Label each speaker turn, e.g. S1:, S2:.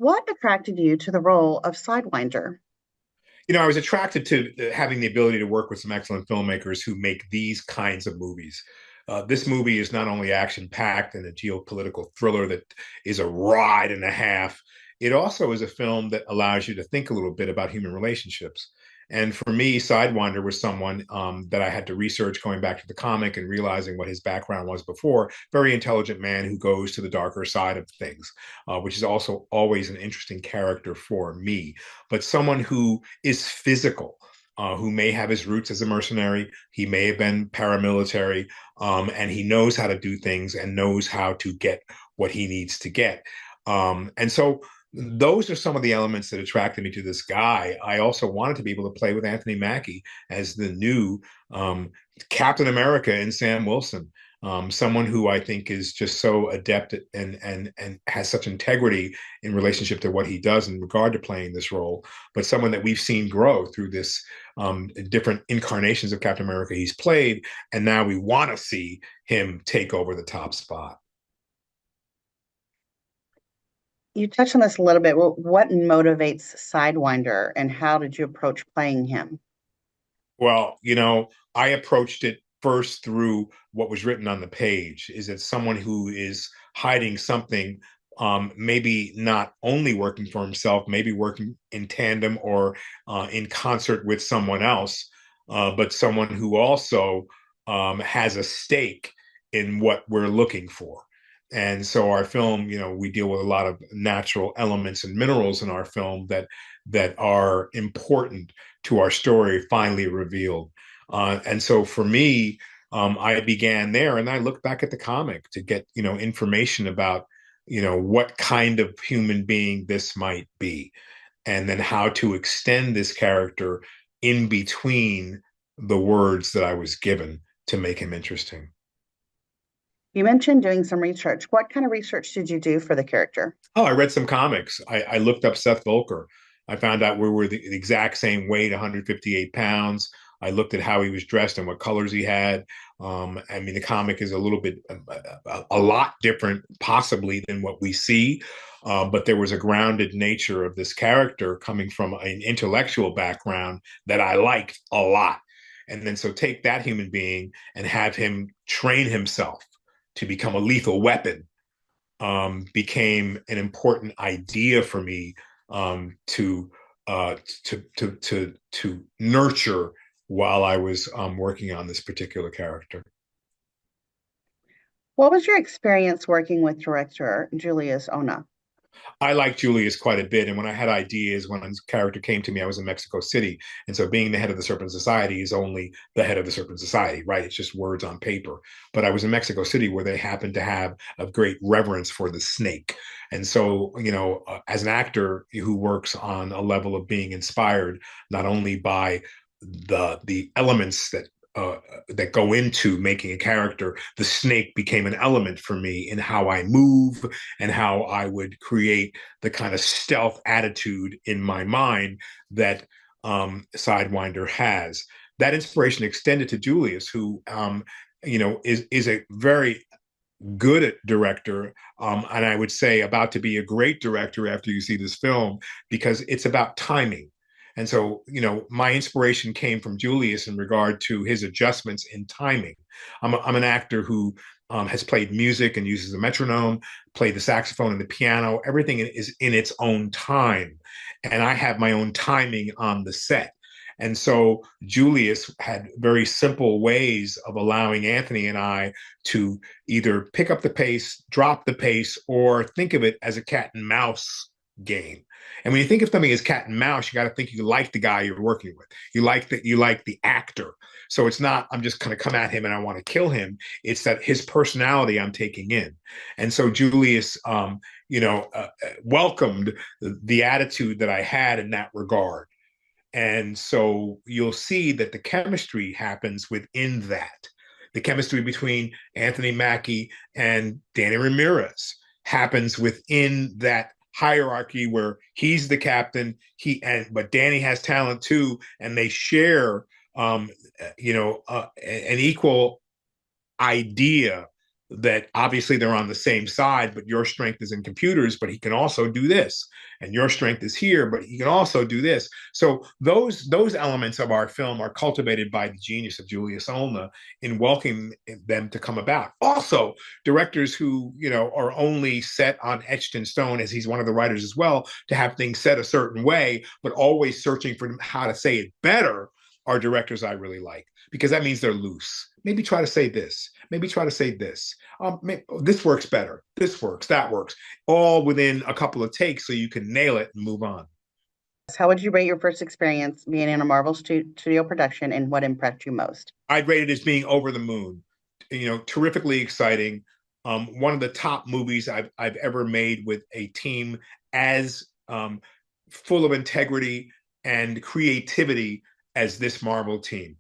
S1: What attracted you to the role of Sidewinder?
S2: I was attracted to having the ability to work with some excellent filmmakers who make these kinds of movies. This movie is not only action packed and a geopolitical thriller that is a ride and a half, it also is a film that allows you to think a little bit about human relationships. And for me, Sidewinder was someone that I had to research going back to the comic and realizing what his background was before. Very intelligent man who goes to the darker side of things, which is also always an interesting character for me. But someone who is physical, who may have his roots as a mercenary. He may have been paramilitary, and he knows how to do things and knows how to get what he needs to get. And so those are some of the elements that attracted me to this guy. I also wanted to be able to play with Anthony Mackie as the new Captain America in Sam Wilson. Someone who I think is just so adept and has such integrity in relationship to what he does in regard to playing this role, but someone that we've seen grow through this different incarnations of Captain America he's played, and now we want to see him take over the top spot.
S1: You touched on this a little bit. What motivates Sidewinder and how did you approach playing him?
S2: Well, I approached it first through what was written on the page. Is it someone who is hiding something, maybe not only working for himself, maybe working in tandem or in concert with someone else, but someone who also has a stake in what we're looking for. And so our film, we deal with a lot of natural elements and minerals in our film that are important to our story finally revealed. And so for me, I began there and I looked back at the comic to get, information about, what kind of human being this might be, and then how to extend this character in between the words that I was given to make him interesting.
S1: You mentioned doing some research. What kind of research did you do for the character?
S2: Oh, I read some comics. I looked up Seth Voelker. I found out we were the exact same weight, 158 pounds. I looked at how he was dressed and what colors he had. I mean, the comic is a little bit, a lot different, possibly, than what we see. But there was a grounded nature of this character coming from an intellectual background that I liked a lot. And then so take that human being and have him train himself to become a lethal weapon became an important idea for me to nurture while I was working on this particular character.
S1: What was your experience working with director Julius Ona?
S2: I like Julius quite a bit, and when I had ideas, when his character came to me, I was in Mexico City, and so being the head of the Serpent Society is only the head of the Serpent Society, right? It's just words on paper. But I was in Mexico City where they happen to have a great reverence for the snake, and so as an actor who works on a level of being inspired not only by the elements that go into making a character, the snake became an element for me in how I move and how I would create the kind of stealth attitude in my mind that Sidewinder has. That inspiration extended to Julius, who is a very good director, and I would say about to be a great director after you see this film, because it's about timing. And so, my inspiration came from Julius in regard to his adjustments in timing. I'm an actor who has played music and uses a metronome, played the saxophone and the piano. Everything is in its own time. And I have my own timing on the set. And so Julius had very simple ways of allowing Anthony and I to either pick up the pace, drop the pace, or think of it as a cat and mouse game. And when you think of something as cat and mouse, you got to think you like the guy you're working with. You like the actor. So it's not I'm just going to come at him and I want to kill him. It's that his personality I'm taking in. And so Julius, welcomed the attitude that I had in that regard. And so you'll see that the chemistry happens within that. The chemistry between Anthony Mackie and Danny Ramirez happens within that hierarchy where he's the captain, but Danny has talent too, and they share an equal idea that obviously they're on the same side, but your strength is in computers, but he can also do this, and your strength is here, but he can also do this. So those elements of our film are cultivated by the genius of Julius Olna in welcoming them to come about. Also, directors who are only set on etched in stone, as he's one of the writers as well, to have things said a certain way, but always searching for how to say it better, are directors I really like, because that means they're loose. Maybe try to say this. Maybe try to say this. This works better. This works. That works. All within a couple of takes, so you can nail it and move on.
S1: How would you rate your first experience being in a Marvel studio production, and what impressed you most?
S2: I'd rate it as being over the moon. Terrifically exciting. One of the top movies I've ever made, with a team as full of integrity and creativity as this Marvel team.